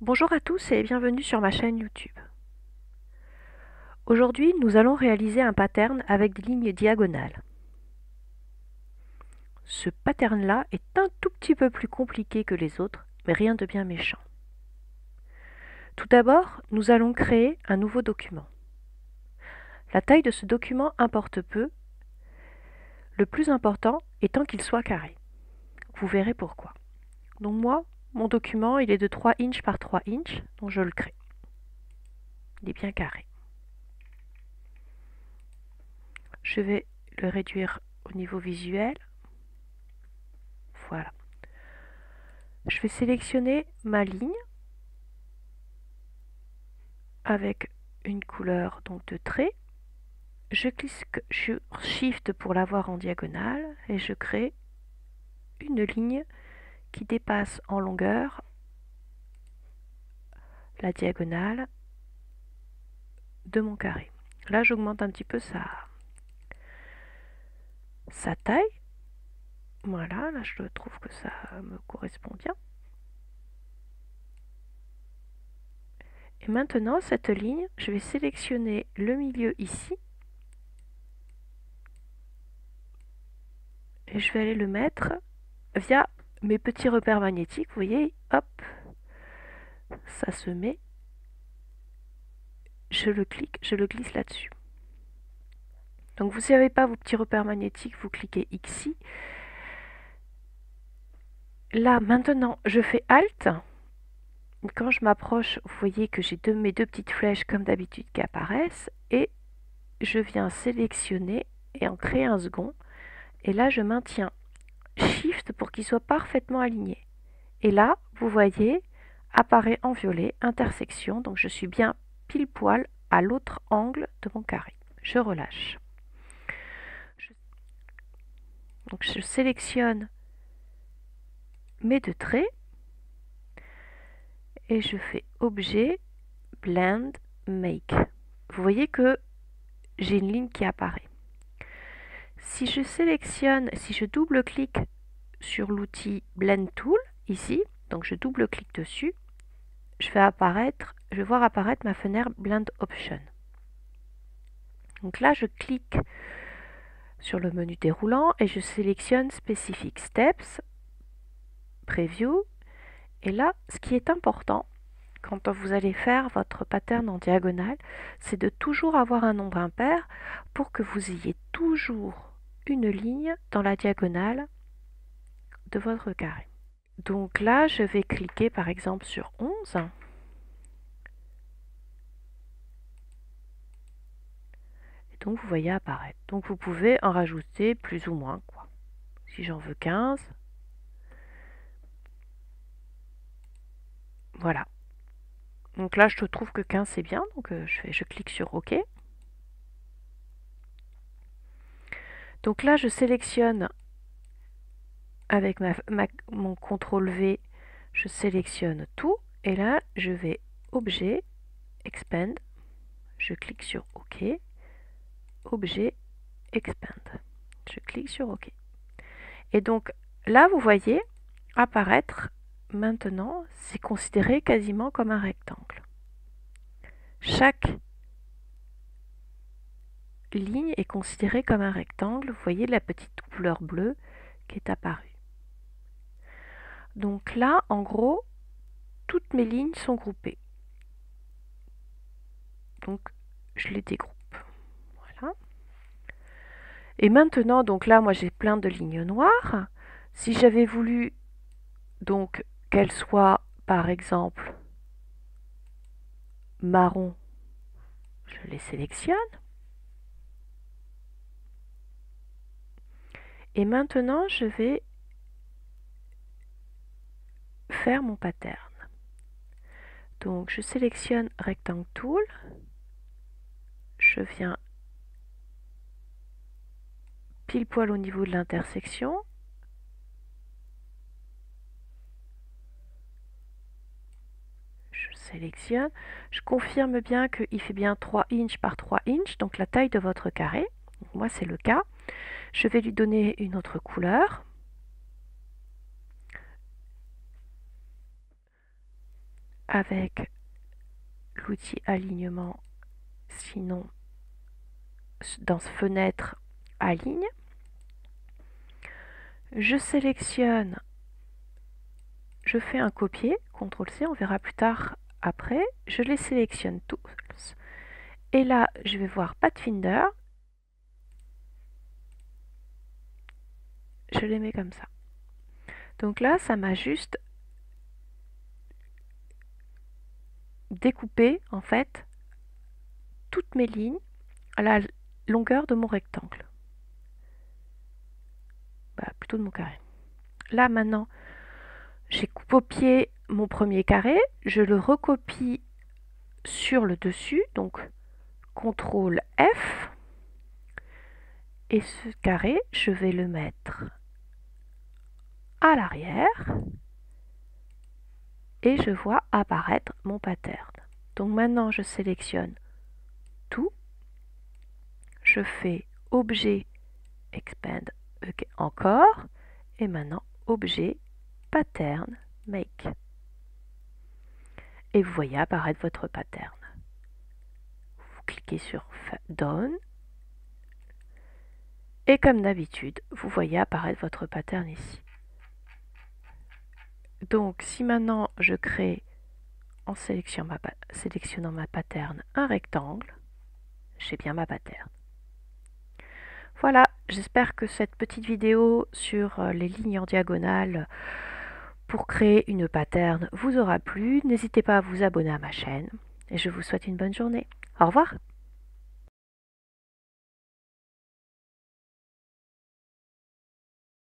Bonjour à tous et bienvenue sur ma chaîne YouTube. Aujourd'hui, nous allons réaliser un pattern avec des lignes diagonales. Ce pattern-là est un tout petit peu plus compliqué que les autres, mais rien de bien méchant. Tout d'abord, nous allons créer un nouveau document. La taille de ce document importe peu, le plus important étant qu'il soit carré. Vous verrez pourquoi. Donc moi, mon document, il est de 3 inches par 3 inches, donc je le crée. Il est bien carré. Je vais le réduire au niveau visuel. Voilà. Je vais sélectionner ma ligne avec une couleur donc de trait. Je clique sur Shift pour l'avoir en diagonale et je crée une ligne qui dépasse en longueur la diagonale de mon carré. Là, j'augmente un petit peu sa taille. Voilà, là, je trouve que ça me correspond bien. Et maintenant, cette ligne, je vais sélectionner le milieu ici. Et je vais aller le mettre via mes petits repères magnétiques. Vous voyez, hop, ça se met. Je le clique, je le glisse là-dessus. Donc vous n'avez pas vos petits repères magnétiques, vous cliquez ici. Là, maintenant, je fais Alt. Quand je m'approche, vous voyez que j'ai mes deux petites flèches comme d'habitude qui apparaissent. Et je viens sélectionner et en créer un second. Et là, je maintiens Shift pour qu'il soit parfaitement aligné. Et là, vous voyez, apparaît en violet, intersection. Donc je suis bien pile poil à l'autre angle de mon carré. Je relâche. Donc je sélectionne mes deux traits et je fais Objet, Blend, Make. Vous voyez que j'ai une ligne qui apparaît. Si je sélectionne, si je double-clique sur l'outil Blend Tool, ici, donc je double-clique dessus, je vais voir apparaître ma fenêtre Blend Option. Donc là, je clique sur le menu déroulant et je sélectionne Specific Steps, Preview. Et là, ce qui est important, quand vous allez faire votre pattern en diagonale, c'est de toujours avoir un nombre impair pour que vous ayez toujours une ligne dans la diagonale de votre carré. Donc là, je vais cliquer par exemple sur 11. Et donc vous voyez apparaître. Donc vous pouvez en rajouter plus ou moins, quoi. Si j'en veux 15. Voilà. Donc là, je trouve que 15 c'est bien, donc je clique sur OK. Donc là, je sélectionne avec mon CTRL V, je sélectionne tout et là, je vais Objet, Expand, je clique sur OK, Objet, Expand, je clique sur OK. Et donc là, vous voyez apparaître maintenant, c'est considéré quasiment comme un rectangle. Chaque ligne est considérée comme un rectangle. Vous voyez la petite couleur bleue qui est apparue. Donc là, en gros, toutes mes lignes sont groupées. Donc, je les dégroupe. Voilà. Et maintenant, donc là, moi, j'ai plein de lignes noires. Si j'avais voulu, donc, qu'elles soient, par exemple, marron, je les sélectionne. Et maintenant, je vais faire mon pattern. Donc, je sélectionne Rectangle Tool. Je viens pile poil au niveau de l'intersection. Je sélectionne. Je confirme bien qu'il fait bien 3 inches par 3 inches, donc la taille de votre carré. Donc moi, c'est le cas. Je vais lui donner une autre couleur. avec l'outil alignement, sinon dans fenêtre aligne. Je sélectionne, je fais un copier, CTRL-C, on verra plus tard après, je les sélectionne tous. Et là, je vais voir Pathfinder, je les mets comme ça. Donc là, ça m'a juste découpé, en fait, toutes mes lignes à la longueur de mon rectangle. Plutôt de mon carré. Là, maintenant, j'ai copié mon premier carré, je le recopie sur le dessus, donc CTRL F, et ce carré, je vais le mettre à l'arrière, et je vois apparaître mon pattern. Donc maintenant, je sélectionne tout, je fais Objet, Expand, encore, et maintenant Objet, Pattern, Make. Et vous voyez apparaître votre pattern. Vous cliquez sur Done, et comme d'habitude, vous voyez apparaître votre pattern ici. Donc si maintenant je crée, en sélectionnant ma pattern, un rectangle, j'ai bien ma pattern. Voilà, j'espère que cette petite vidéo sur les lignes en diagonale pour créer une pattern vous aura plu. N'hésitez pas à vous abonner à ma chaîne et je vous souhaite une bonne journée. Au revoir.